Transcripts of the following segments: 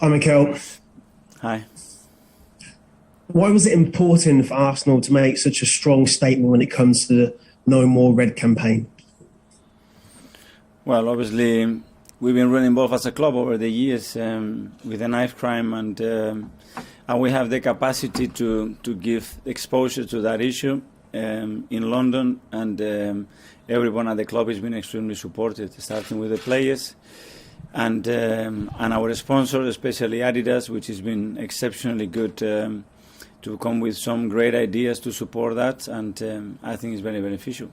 Hi, Mikel. Hi. Why was it important for Arsenal to make such a strong statement when it comes to the No More Red campaign? Well, obviously, we've been running both as a club over the years with the knife crime, and we have the capacity to give exposure to that issue in London, and everyone at the club has been extremely supportive, starting with the players and our sponsors, especially Adidas, which has been exceptionally good to come with some great ideas to support that, and I think it's very beneficial.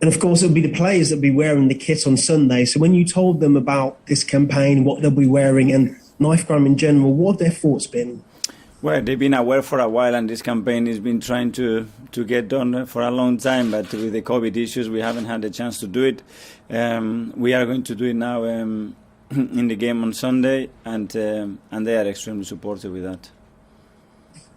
And of course, it'll be the players that'll be wearing the kit on Sunday. So when you told them about this campaign, what they'll be wearing, and knife crime in general, what have their thoughts been? Well, they've been aware for a while, and this campaign has been trying to get done for a long time, but with the COVID issues, we haven't had the chance to do it. We are going to do it now in the game on Sunday, and they are extremely supportive with that.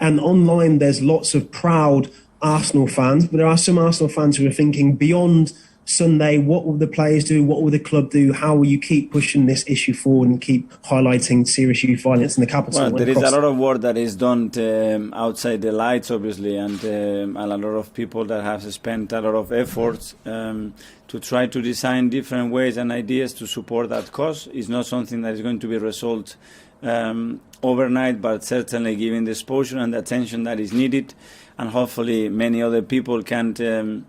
And online, there's lots of proud Arsenal fans, but there are some Arsenal fans who are thinking beyond Sunday, what will the players do? What will the club do? How will you keep pushing this issue forward and keep highlighting serious youth violence in the capital? Well, there is a lot of work that is done outside the lights, obviously, and a lot of people that have spent a lot of efforts to try to design different ways and ideas to support that cause. It's not something that is going to be resolved overnight, but certainly giving the exposure and the attention that is needed, and hopefully many other people can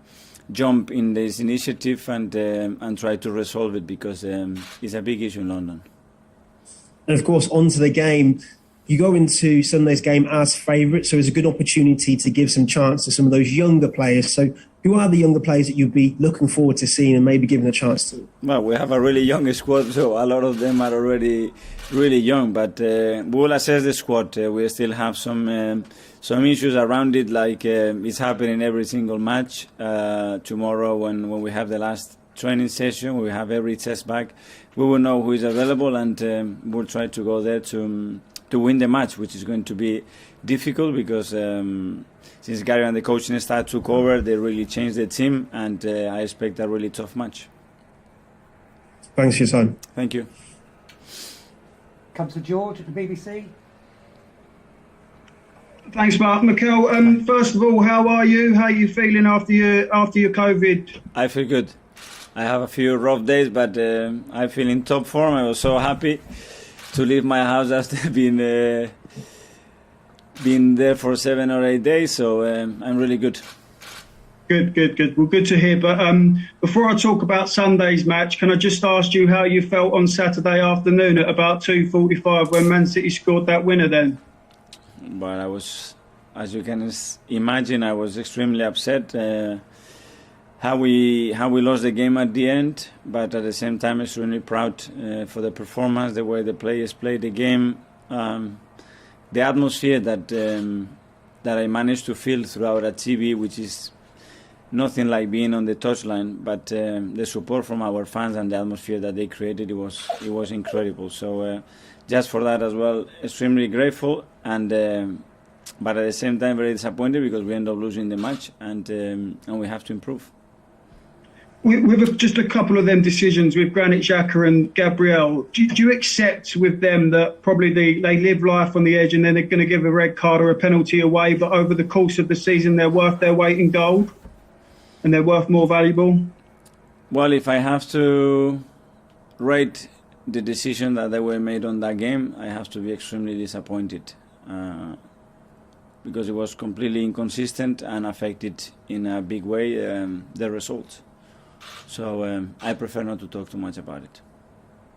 jump in this initiative and try to resolve it, because it's a big issue in London. And of course, onto the game. You go into Sunday's game as favourites, so it's a good opportunity to give some chance to some of those younger players. So who are the younger players that you'd be looking forward to seeing and maybe giving a chance to? Well, we have a really young squad, so a lot of them are already really young, but we will assess the squad. We still have some issues around it, like it's happening every single match. Tomorrow, when we have the last training session, we have every test back, we will know who is available, and we'll try to go there to win the match, which is going to be difficult, because since Gary and the coaching staff took over, they really changed the team, and I expect a really tough match. Thanks for your time. Thank you. Comes to George at the BBC. Thanks, Mark. Mikel, first of all, how are you? How are you feeling after your COVID? I feel good. I have a few rough days, but I feel in top form. I was so happy to leave my house after being there for 7 or 8 days, so I'm really good. Good. Well, good to hear. But before I talk about Sunday's match, can I just ask you how you felt on Saturday afternoon at about 2:45 when Man City scored that winner then? But I was, as you can imagine, I was extremely upset how we lost the game at the end, but at the same time extremely proud for the performance, the way the players played the game, the atmosphere that I managed to feel throughout a TV, which is nothing like being on the touchline, but the support from our fans and the atmosphere that they created, it was incredible. So just for that as well, extremely grateful, and but at the same time very disappointed, because we ended up losing the match, and we have to improve. With just a couple of them decisions with Granit Xhaka and Gabriel, do you accept with them that probably they live life on the edge, and then they're going to give a red card or a penalty away, but over the course of the season they're worth their weight in gold and they're worth more valuable? Well, if I have to rate the decision that they were made on that game, I have to be extremely disappointed, because it was completely inconsistent and affected in a big way the results. So I prefer not to talk too much about it.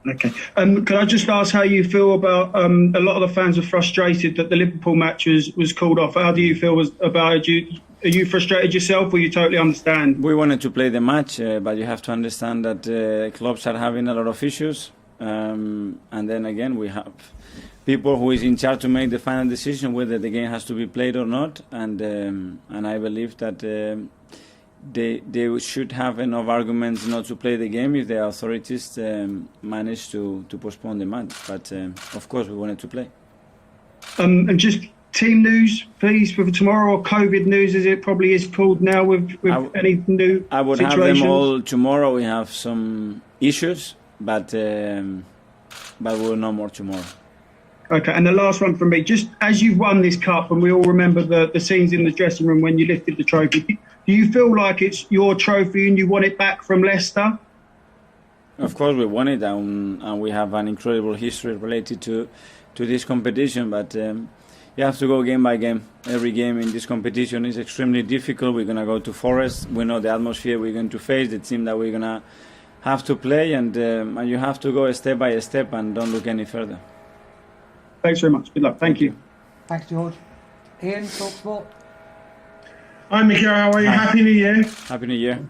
Okay. Can I just ask how you feel about a lot of the fans are frustrated that the Liverpool match was called off? How do you feel about it? Are you frustrated yourself, or you totally understand? We wanted to play the match, but you have to understand that clubs are having a lot of issues. And then again, we have people who is in charge to make the final decision whether the game has to be played or not. And I believe that they should have enough arguments not to play the game if the authorities manage to postpone the match. But of course, we wanted to play. And just team news, please, for tomorrow, or COVID news, as it probably is called now with any new I would situations? have them all tomorrow. We have some issues, but but we'll know more tomorrow. Okay, and the last one from me, just as you've won this cup, and we all remember the scenes in the dressing room when you lifted the trophy, do you feel like it's your trophy and you want it back from Leicester? Of course, we won it, and we have an incredible history related to this competition, but you have to go game by game. Every game in this competition is extremely difficult. We're going to go to Forest. We know the atmosphere we're going to face, the team that we're going to have to play, and you have to go step by step and don't look any further. Thanks very much. Good luck. Thank you. Thanks, George. Ian, TalkSport. Hi, Mikel. How are you? Hi. Happy New Year. Happy New Year.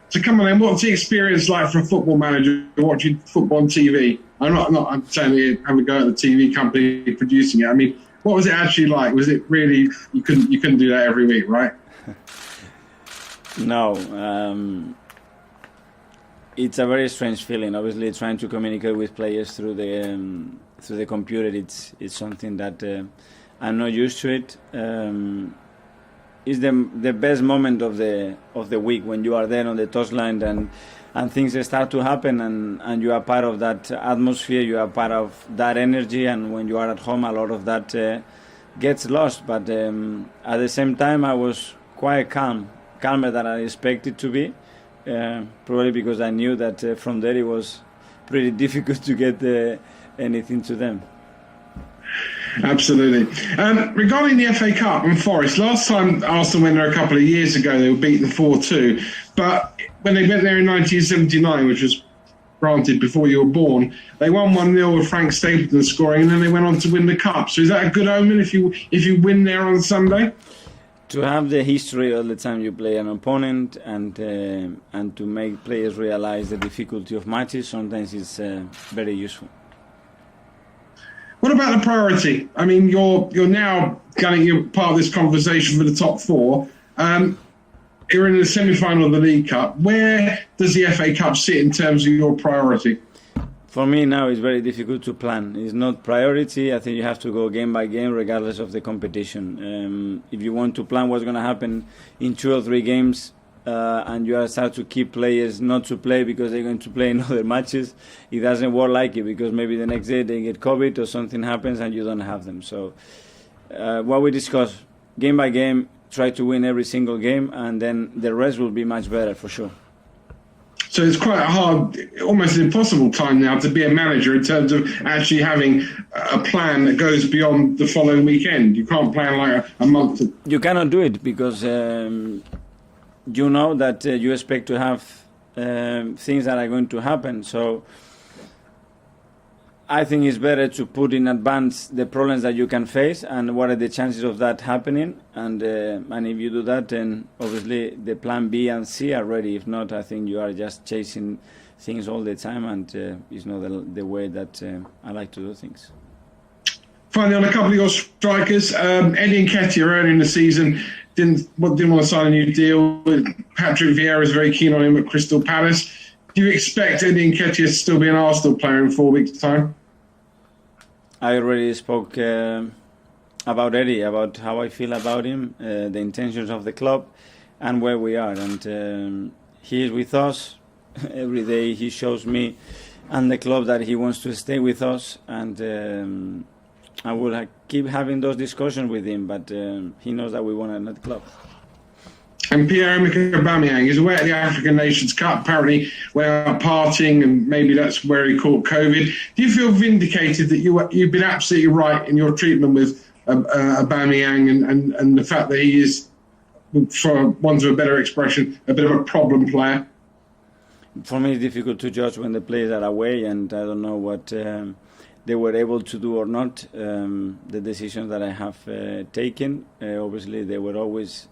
So come on then, what's the experience like for a football manager watching football on TV? I'm saying that you have a go at the TV company producing it. I mean, what was it actually like? Was it really, you couldn't do that every week, right? No. It's a very strange feeling. Obviously, trying to communicate with players through the computer, it's something that I'm not used to it. It's the best moment of the week when you are there on the touchline and things start to happen and you are part of that atmosphere, you are part of that energy, and when you are at home, a lot of that gets lost. But at the same time, I was quite calmer than I expected to be. Probably because I knew that from there it was pretty difficult to get anything to them. Absolutely. Regarding the FA Cup and Forest, last time Arsenal went there a couple of years ago, they were beaten 4-2. But when they went there in 1979, which was granted before you were born, they won 1-0 with Frank Stapleton scoring, and then they went on to win the cup. So is that a good omen if you win there on Sunday? To have the history all the time you play an opponent and to make players realize the difficulty of matches, sometimes it's very useful. What about the priority? I mean, you're now you're part of this conversation for the top four. You're in the semi-final of the League Cup. Where does the FA Cup sit in terms of your priority? For me now, it's very difficult to plan. It's not priority. I think you have to go game by game, regardless of the competition. If you want to plan what's going to happen in 2 or 3 games, and you start to keep players not to play because they're going to play in other matches, it doesn't work like it, because maybe the next day they get COVID or something happens and you don't have them. So what we discuss, game by game, try to win every single game, and then the rest will be much better for sure. So it's quite a hard, almost an impossible time now to be a manager in terms of actually having a plan that goes beyond the following weekend. You can't plan like a month. You cannot do it because you know that you expect to have things that are going to happen. So I think it's better to put in advance the problems that you can face and what are the chances of that happening. And if you do that, then obviously the plan B and C are ready. If not, I think you are just chasing things all the time, and it's not the way that I like to do things. Finally, on a couple of your strikers, Eddie Nketiah early in the season didn't want to sign a new deal. Patrick Vieira is very keen on him at Crystal Palace. Do you expect Eddie Nketiah to still be an Arsenal player in 4 weeks' time? I already spoke about Eddie, about how I feel about him, the intentions of the club, and where we are. And he is with us. Every day he shows me and the club that he wants to stay with us. And I will keep having those discussions with him, but he knows that we want another club. And Pierre-Emerick Aubameyang is away at the African Nations Cup. Apparently, we're out partying, and maybe that's where he caught COVID. Do you feel vindicated that you've been absolutely right in your treatment with Aubameyang and the fact that he is, for want of a better expression, a bit of a problem player? For me, it's difficult to judge when the players are away, and I don't know what they were able to do or not. The decisions that I have taken, obviously, they were always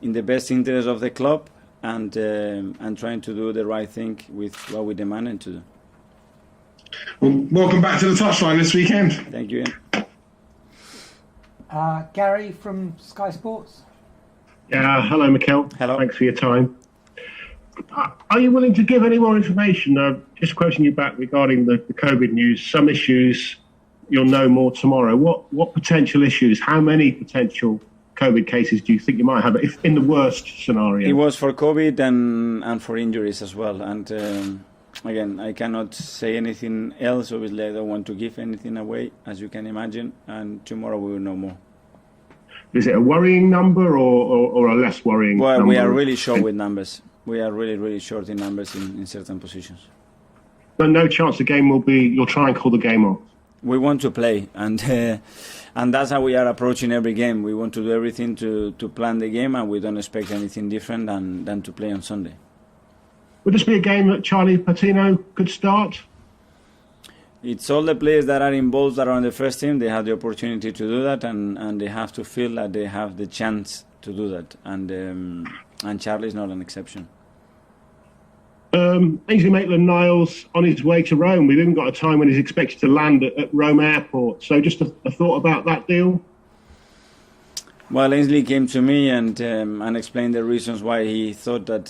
in the best interest of the club, and trying to do the right thing with what we demanded to do. Well, welcome back to the touchline this weekend. Thank you, Ian. Gary from Sky Sports. Yeah, hello, Mikel. Hello. Thanks for your time. Are you willing to give any more information? Just quoting you back regarding the COVID news, some issues you'll know more tomorrow. What potential issues, how many potential COVID cases do you think you might have, if in the worst scenario? It was for COVID and for injuries as well. And again, I cannot say anything else. Obviously, I don't want to give anything away, as you can imagine. And tomorrow we will know more. Is it a worrying number or a less worrying Well, number? we are really short with numbers. We are really, really short in numbers in certain positions. But no chance the game will be. You'll try and call the game off. We want to play, and that's how we are approaching every game. We want to do everything to plan the game, and we don't expect anything different than to play on Sunday. Would this be a game that Charlie Patino could start? It's all the players that are involved that are on the first team. They have the opportunity to do that, and they have to feel that they have the chance to do that. And Charlie is not an exception. Ainsley Maitland-Niles on his way to Rome. We've even got a time when he's expected to land at Rome Airport. So just a thought about that deal? Well, Ainsley came to me and explained the reasons why he thought that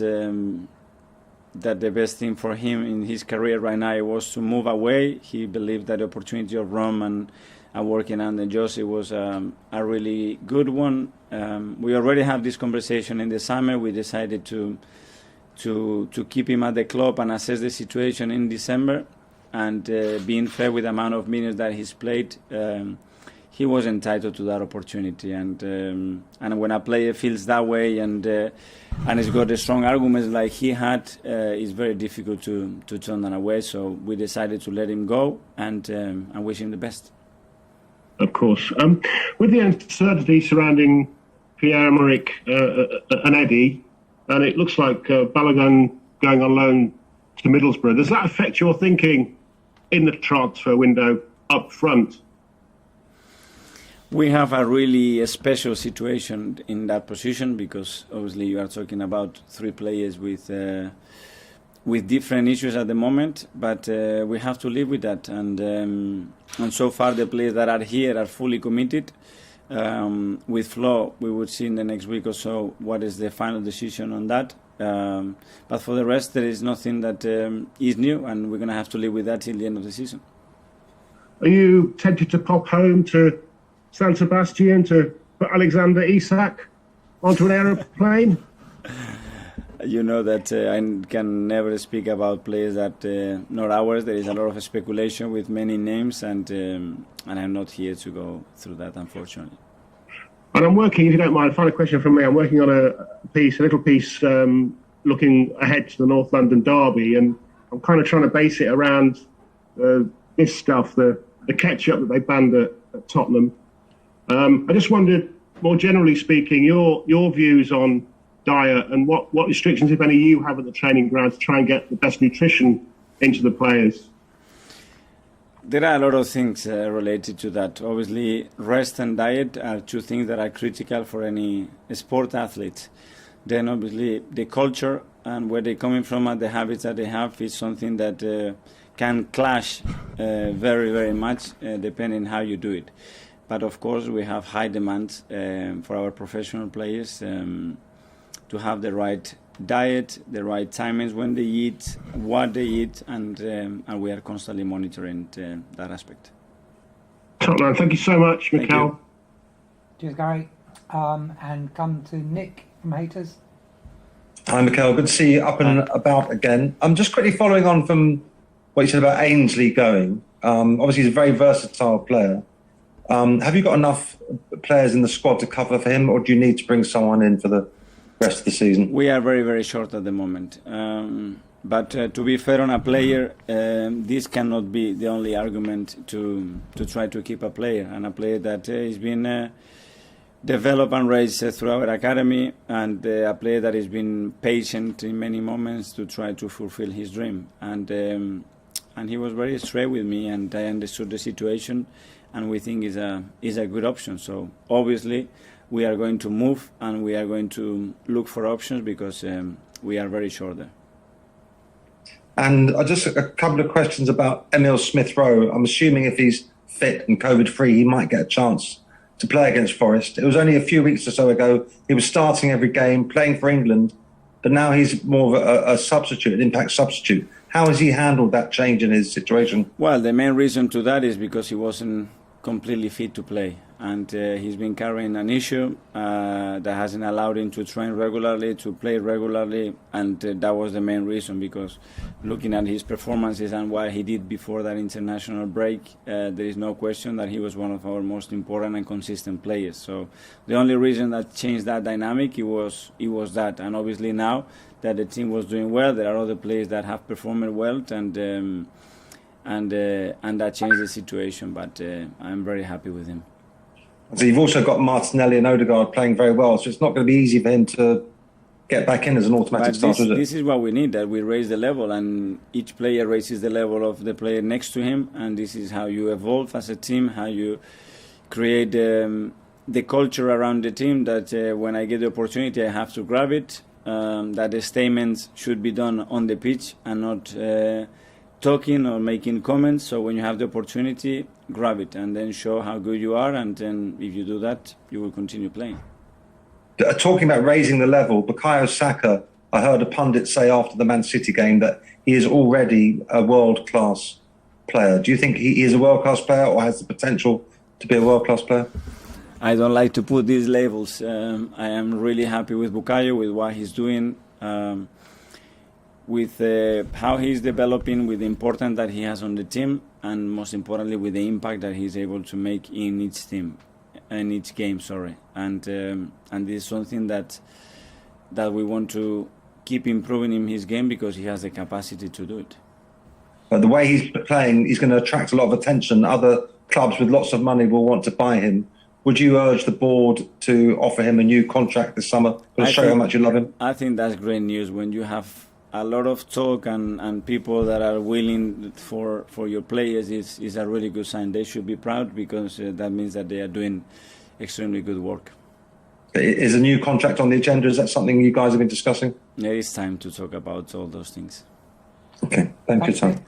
that the best thing for him in his career right now was to move away. He believed that the opportunity of Rome and working under Jose was a really good one. We already had this conversation in the summer. We decided to keep him at the club and assess the situation in December. And being fair with the amount of minutes that he's played, he was entitled to that opportunity. And when a player feels that way and he's got the strong arguments like he had, it's very difficult to turn that away. So we decided to let him go and wish him the best. Of course. With the uncertainty surrounding Pierre-Emerick and Eddie, and it looks like Balogun going on loan to Middlesbrough, does that affect your thinking in the transfer window up front? We have a really special situation in that position because obviously you are talking about three players with different issues at the moment, but we have to live with that. And so far the players that are here are fully committed. With Flo, we would see in the next week or so what is the final decision on that. But for the rest, there is nothing that is new, and we're going to have to live with that till the end of the season. Are you tempted to pop home to San Sebastian to put Alexander Isak onto an aeroplane? You know that I can never speak about players that not ours. There is a lot of speculation with many names, and I'm not here to go through that, unfortunately. And I'm working, if you don't mind, final question from me. I'm working on a little piece looking ahead to the North London derby, and I'm kind of trying to base it around this stuff, the ketchup that they banned at Tottenham. I just wondered, more generally speaking, your views on diet and what restrictions, if any, you have at the training ground to try and get the best nutrition into the players. There are a lot of things related to that. Obviously, rest and diet are two things that are critical for any sport athlete. Then obviously the culture and where they're coming from and the habits that they have is something that can clash very, very much depending how you do it. But of course, we have high demands for our professional players to have the right diet, the right timings when they eat, what they eat, and we are constantly monitoring that aspect. Top man, thank you so much, Mikel. Cheers, Gary. And come to Nick from Haters. Hi, Mikel. Good to see you up and about again. I'm just quickly following on from what you said about Ainsley going. Obviously, he's a very versatile player. Have you got enough players in the squad to cover for him, or do you need to bring someone in for the rest of the season? We are very, very short at the moment. But to be fair on a player, this cannot be the only argument to try to keep a player, and a player that is being developed and raised through our academy, and a player that has been patient in many moments to try to fulfill his dream. And he was very straight with me, and I understood the situation, and we think is a good option. So obviously we are going to move and we are going to look for options because we are very short there. And just a couple of questions about Emil Smith-Rowe. I'm assuming if he's fit and COVID-free, he might get a chance to play against Forest. It was only a few weeks or so ago. He was starting every game, playing for England, but now he's more of a substitute, an impact substitute. How has he handled that change in his situation? Well, the main reason to that is because he wasn't completely fit to play, and he's been carrying an issue that hasn't allowed him to train regularly, to play regularly, and that was the main reason, because looking at his performances and what he did before that international break, there is no question that he was one of our most important and consistent players. So the only reason that changed that dynamic, it was that, and obviously now that the team was doing well, there are other players that have performed well, and that changed the situation, but I'm very happy with him. So you've also got Martinelli and Odegaard playing very well, so it's not going to be easy for him to get back in as an automatic starter, is it? This is what we need, that we raise the level, and each player raises the level of the player next to him, and this is how you evolve as a team, how you create the culture around the team, that when I get the opportunity I have to grab it, that the statements should be done on the pitch and not talking or making comments. So when you have the opportunity, grab it and then show how good you are, and then if you do that, you will continue playing. Talking about raising the level, Bukayo Saka, I heard a pundit say after the Man City game that he is already a world-class player. Do you think he is a world-class player or has the potential to be a world-class player? I don't like to put these labels. I am really happy with Bukayo, with what he's doing, with how he's developing, with the importance that he has on the team, and most importantly with the impact that he's able to make in each team, in each game. And this is something that we want to keep improving in his game, because he has the capacity to do it. But the way he's playing, he's going to attract a lot of attention. Other clubs with lots of money will want to buy him. Would you urge the board to offer him a new contract this summer to show how much you love him? I think that's great news. When you have a lot of talk and people that are willing for your players, is a really good sign. They should be proud, because that means that they are doing extremely good work. Is a new contract on the agenda? Is that something you guys have been discussing? There is time to talk about all those things. Okay, thank you, Tom.